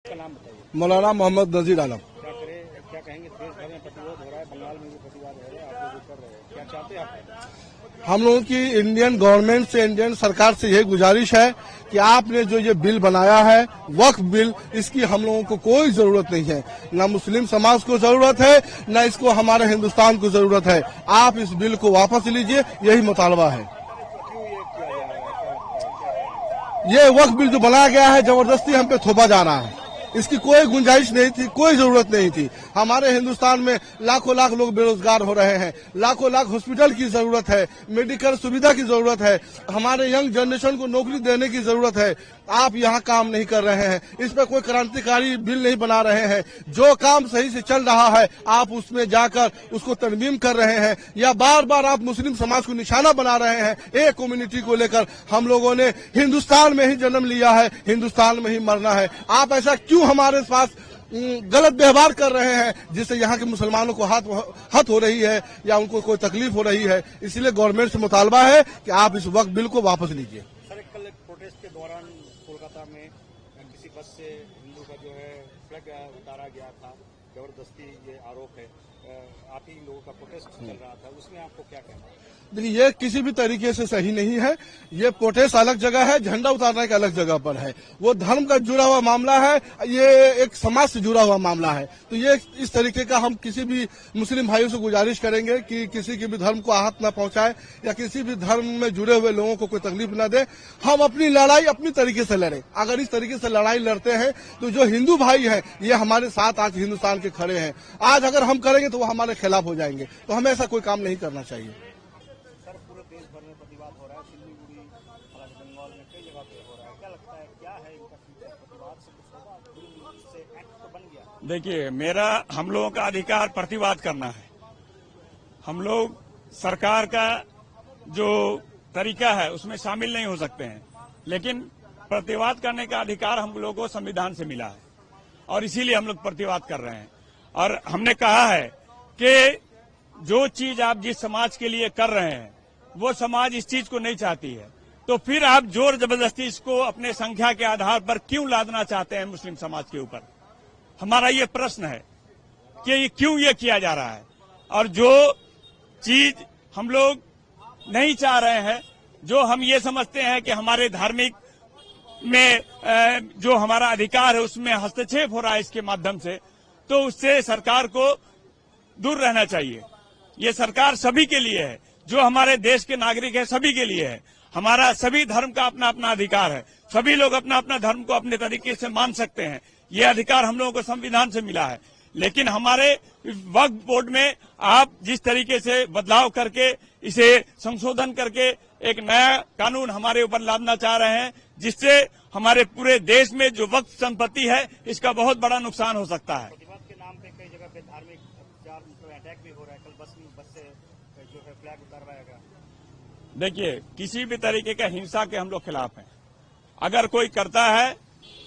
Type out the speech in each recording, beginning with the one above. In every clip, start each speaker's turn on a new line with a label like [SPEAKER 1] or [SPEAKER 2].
[SPEAKER 1] का नाम बताइए।
[SPEAKER 2] मौलाना मोहम्मद नजीर आलम।
[SPEAKER 1] क्या कहेंगे? देश भर में प्रतिरोध हो रहा है, बंगाल में भी प्रतिवाद हो रहा है, आप लोग कर रहे हैं, क्या चाहते हैं आप?
[SPEAKER 2] हम लोगों की इंडियन गवर्नमेंट से, इंडियन सरकार से यही गुजारिश है कि आपने जो ये बिल बनाया है वक्फ बिल, इसकी हम लोगों को कोई जरूरत नहीं है। न मुस्लिम समाज को जरूरत है, न इसको हमारे हिंदुस्तान को जरूरत है। आप इस बिल को वापस लीजिए, यही मुतालबा है।
[SPEAKER 1] क्यों ये किया जा रहा है?
[SPEAKER 2] ये वक्फ बिल जो बनाया गया है जबरदस्ती हम पे थोपा जा रहा है। इसकी कोई गुंजाइश नहीं थी, कोई जरूरत नहीं थी। हमारे हिंदुस्तान में लाखों लाख लोग बेरोजगार हो रहे हैं, लाखों लाख हॉस्पिटल की जरूरत है, मेडिकल सुविधा की जरूरत है, हमारे यंग जनरेशन को नौकरी देने की जरूरत है। आप यहाँ काम नहीं कर रहे हैं, इस पर कोई क्रांतिकारी बिल नहीं बना रहे हैं। जो काम सही से चल रहा है आप उसमें जाकर उसको तरमीम कर रहे हैं, या बार बार आप मुस्लिम समाज को निशाना बना रहे हैं। एक कम्युनिटी को लेकर हम लोगों ने हिंदुस्तान में ही जन्म लिया है, हिंदुस्तान में ही मरना है। आप ऐसा क्यों हमारे पास गलत व्यवहार कर रहे हैं जिससे यहाँ के मुसलमानों को हत हो रही है या उनको कोई तकलीफ हो रही है? इसलिए गवर्नमेंट से मुतालबा है कि आप इस वक्त बिल को वापस लीजिए।
[SPEAKER 1] सर, कल एक प्रोटेस्ट के दौरान कोलकाता में किसी बस से हिंदू का जो है फ्लैग उतारा गया था, जबरदस्ती, ये आरोप है। आप ही लोगों का प्रोटेस्ट चल रहा था, उसमें आपको क्या कहना है?
[SPEAKER 2] देखिए, ये किसी भी तरीके से सही नहीं है। ये प्रोटेस्ट अलग जगह है, झंडा उतारने का अलग जगह पर है। वो धर्म का जुड़ा हुआ मामला है, ये एक समाज से जुड़ा हुआ मामला है। तो ये इस तरीके का हम किसी भी मुस्लिम भाइयों से गुजारिश करेंगे कि किसी के भी धर्म को आहत न पहुंचाए या किसी भी धर्म में जुड़े हुए लोगों को कोई तकलीफ न दे। हम अपनी लड़ाई अपनी तरीके से लड़े। अगर इस तरीके से लड़ाई लड़ते हैं तो जो हिंदू भाई हैं ये हमारे साथ आज हिंदुस्तान के खड़े हैं। आज अगर हम करेंगे तो वो हमारे खिलाफ हो जाएंगे। तो हमें ऐसा कोई काम नहीं करना चाहिए।
[SPEAKER 1] देश भर में प्रतिवाद हो रहा है, सिलीगुड़ी, बंगाल में कई जगह पे हो रहा है। क्या लगता है, क्या है इनका फ्यूचर? प्रतिवाद से कुछ होगा? बिल से एक्ट तो बन गया।
[SPEAKER 3] देखिए, हम लोगों का अधिकार प्रतिवाद करना है। हम लोग सरकार का जो तरीका है उसमें शामिल नहीं हो सकते हैं, लेकिन प्रतिवाद करने का अधिकार हम लोगों को संविधान से मिला है और इसीलिए हम लोग प्रतिवाद कर रहे हैं। और हमने कहा है कि जो चीज आप जिस समाज के लिए कर रहे हैं वो समाज इस चीज को नहीं चाहती है, तो फिर आप जोर जबरदस्ती इसको अपने संख्या के आधार पर क्यों लादना चाहते हैं मुस्लिम समाज के ऊपर? हमारा ये प्रश्न है कि ये क्यों ये किया जा रहा है। और जो चीज हम लोग नहीं चाह रहे हैं, जो हम ये समझते हैं कि हमारे धार्मिक में जो हमारा अधिकार है उसमें हस्तक्षेप हो रहा है इसके माध्यम से, तो उससे सरकार को दूर रहना चाहिए। ये सरकार सभी के लिए है, जो हमारे देश के नागरिक है सभी के लिए है। हमारा सभी धर्म का अपना अपना अधिकार है, सभी लोग अपना अपना धर्म को अपने तरीके से मान सकते हैं। ये अधिकार हम लोगों को संविधान से मिला है। लेकिन हमारे वक्फ बोर्ड में आप जिस तरीके से बदलाव करके इसे संशोधन करके एक नया कानून हमारे ऊपर लादना चाह रहे हैं, जिससे हमारे पूरे देश में जो वक्फ संपत्ति है इसका बहुत बड़ा नुकसान हो सकता है।
[SPEAKER 1] प्रतिवाद के नाम पे कई जगह पे धार्मिक अटैक भी हो रहा है। कल बस से जो है फ्लैग उतारवाया गया।
[SPEAKER 3] देखिए, किसी भी तरीके का हिंसा के हम लोग खिलाफ हैं। अगर कोई करता है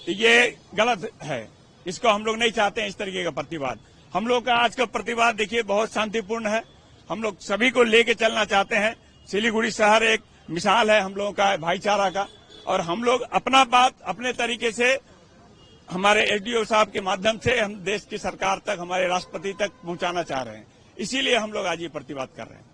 [SPEAKER 3] तो ये गलत है, इसको हम लोग नहीं चाहते हैं। इस तरीके का प्रतिवाद हम लोग का आज का प्रतिवाद देखिए बहुत शांतिपूर्ण है। हम लोग सभी को लेके चलना चाहते हैं। सिलीगुड़ी शहर एक मिसाल है हम लोगों का भाईचारा का, और हम लोग अपना बात अपने तरीके से हमारे एसडीओ साहब के माध्यम से हम देश की सरकार तक, हमारे राष्ट्रपति तक पहुंचाना चाह रहे हैं। इसीलिए हम लोग आज ये प्रतिवाद कर रहे हैं।